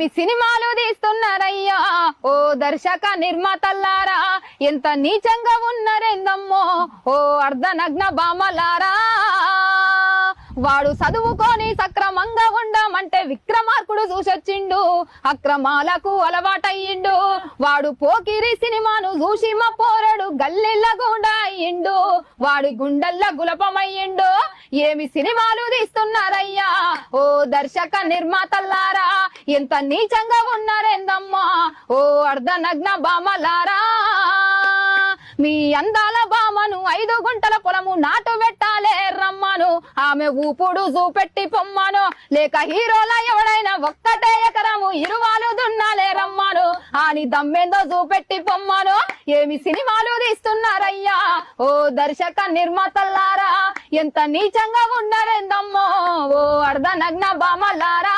ఏమి సినిమాలు తీస్తున్నారయ్యా ఓ దర్శక నిర్మాతల్లారా, ఎంత నీచంగా ఉన్నారేందమ్మో ఓ అర్ధనగ్న బామలారా. వాడు చదువుకొని సక్రమంగా ఉండమంటే విక్రమార్కుడు చూసొచ్చిండు, అక్రమాలకు అలవాటయ్యిండు. వాడు పోకిరి సినిమాను చూసి మా పోరడు గల్లిళ్ళ గుండా అయ్యిండు, వాడి గుండెల్ల గులపమయ్యిండు. ఏమి సినిమాలు తీస్తున్నారయ్యా ఓ దర్శక నిర్మాతల్లారా, ఎంత నీచంగా ఉన్నారేందమ్మా ఓ అర్ధనగ్న బామలారా. మీ అందాల బామను 5 గుంటల పొలము నాటు పెట్టాలే రమ్మను, ఆమె ఊపుడు చూపెట్టి పొమ్మను. లేక హీరోల ఎవడైనా ఒక్కటే ఎకరము ఇరువాలు దున్నాలే రమ్మను, అని దమ్మేందో చూపెట్టి పొమ్మను. ఏమి సినిమాలు తీస్తున్నారయ్యా ఓ దర్శక నిర్మాతల్లారా, ఎంత నీచంగా ఉన్నారేందమ్మో ఓ అర్ధనగ్న బామలారా.